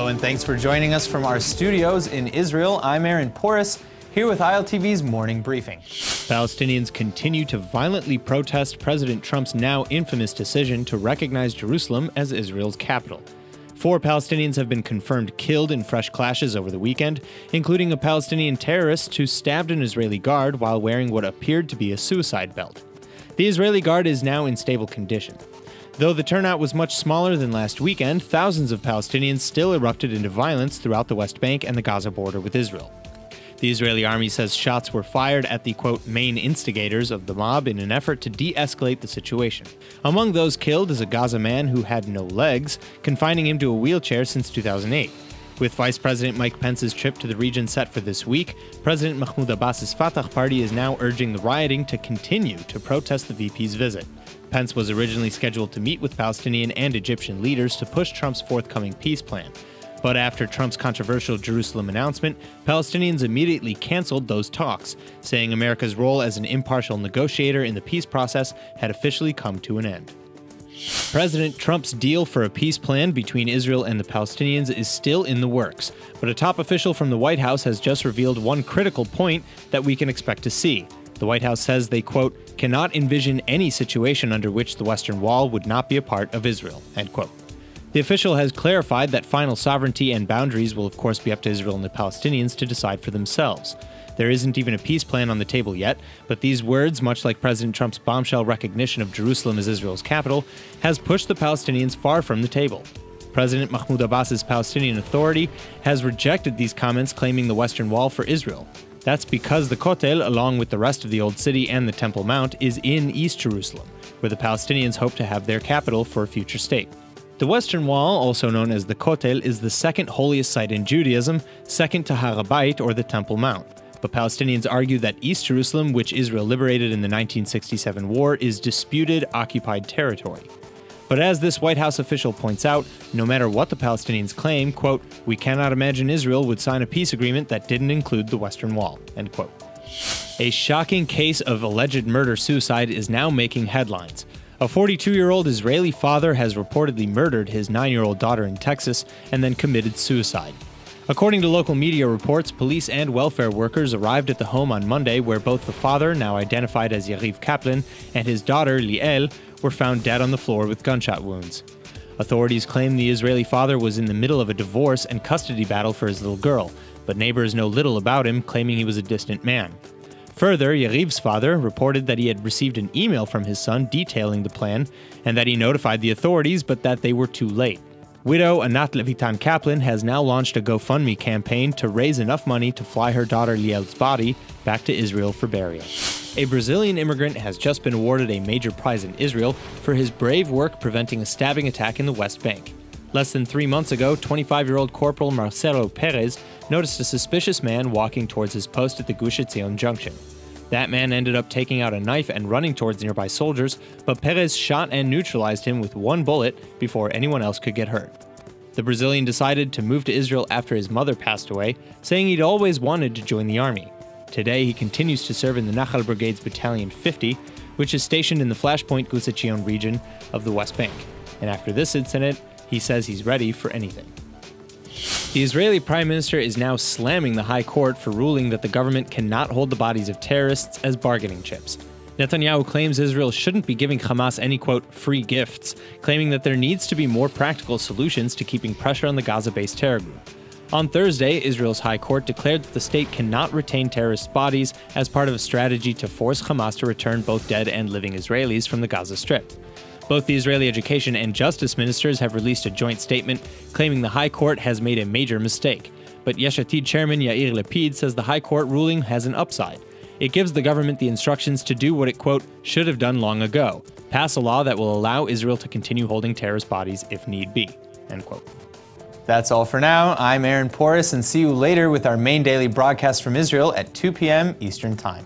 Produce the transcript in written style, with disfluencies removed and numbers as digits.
Hello and thanks for joining us from our studios in Israel. I'm Aaron Porras, here with ILTV's Morning Briefing. Palestinians continue to violently protest President Trump's now infamous decision to recognize Jerusalem as Israel's capital. 4 Palestinians have been confirmed killed in fresh clashes over the weekend, including a Palestinian terrorist who stabbed an Israeli guard while wearing what appeared to be a suicide belt. The Israeli guard is now in stable condition. Though the turnout was much smaller than last weekend, thousands of Palestinians still erupted into violence throughout the West Bank and the Gaza border with Israel. The Israeli army says shots were fired at the, quote, main instigators of the mob in an effort to de-escalate the situation. Among those killed is a Gaza man who had no legs, confining him to a wheelchair since 2008. With Vice President Mike Pence's trip to the region set for this week, President Mahmoud Abbas's Fatah party is now urging the rioting to continue to protest the VP's visit. Pence was originally scheduled to meet with Palestinian and Egyptian leaders to push Trump's forthcoming peace plan. But after Trump's controversial Jerusalem announcement, Palestinians immediately canceled those talks, saying America's role as an impartial negotiator in the peace process had officially come to an end. President Trump's deal for a peace plan between Israel and the Palestinians is still in the works, but a top official from the White House has just revealed one critical point that we can expect to see. The White House says they, quote, cannot envision any situation under which the Western Wall would not be a part of Israel, end quote. The official has clarified that final sovereignty and boundaries will of course be up to Israel and the Palestinians to decide for themselves. There isn't even a peace plan on the table yet, but these words, much like President Trump's bombshell recognition of Jerusalem as Israel's capital, has pushed the Palestinians far from the table. President Mahmoud Abbas's Palestinian Authority has rejected these comments claiming the Western Wall for Israel. That's because the kotel, along with the rest of the Old City and the Temple Mount, is in East Jerusalem, where the Palestinians hope to have their capital for a future state. The Western Wall, also known as the kotel, is the second holiest site in Judaism, second to Har HaBayit or the Temple Mount. But Palestinians argue that East Jerusalem, which Israel liberated in the 1967 war, is disputed, occupied territory. But as this White House official points out, no matter what the Palestinians claim, quote, we cannot imagine Israel would sign a peace agreement that didn't include the Western Wall, end quote. A shocking case of alleged murder-suicide is now making headlines. A 42-year-old Israeli father has reportedly murdered his 9-year-old daughter in Texas and then committed suicide. According to local media reports, police and welfare workers arrived at the home on Monday where both the father, now identified as Yariv Kaplan, and his daughter, Liel, were found dead on the floor with gunshot wounds. Authorities claim the Israeli father was in the middle of a divorce and custody battle for his little girl, but neighbors know little about him, claiming he was a distant man. Further, Yariv's father reported that he had received an email from his son detailing the plan and that he notified the authorities, but that they were too late. Widow Anat Levitan Kaplan has now launched a GoFundMe campaign to raise enough money to fly her daughter Liel's body back to Israel for burial. A Brazilian immigrant has just been awarded a major prize in Israel for his brave work preventing a stabbing attack in the West Bank. Less than 3 months ago, 25-year-old Corporal Marcelo Perez noticed a suspicious man walking towards his post at the Gush Etzion junction. That man ended up taking out a knife and running towards nearby soldiers, but Perez shot and neutralized him with 1 bullet before anyone else could get hurt. The Brazilian decided to move to Israel after his mother passed away, saying he'd always wanted to join the army. Today, he continues to serve in the Nachal Brigade's Battalion 50, which is stationed in the Flashpoint Gush Etzion region of the West Bank. And after this incident, he says he's ready for anything. The Israeli Prime Minister is now slamming the High Court for ruling that the government cannot hold the bodies of terrorists as bargaining chips. Netanyahu claims Israel shouldn't be giving Hamas any, quote, free gifts, claiming that there needs to be more practical solutions to keeping pressure on the Gaza-based terror group. On Thursday, Israel's High Court declared that the state cannot retain terrorist bodies as part of a strategy to force Hamas to return both dead and living Israelis from the Gaza Strip. Both the Israeli Education and Justice ministers have released a joint statement claiming the High Court has made a major mistake. But Yesh Atid chairman Yair Lapid says the High Court ruling has an upside. It gives the government the instructions to do what it, quote, should have done long ago, pass a law that will allow Israel to continue holding terrorist bodies if need be, end quote. That's all for now. I'm Aaron Porras, and see you later with our main daily broadcast from Israel at 2 p.m. Eastern Time.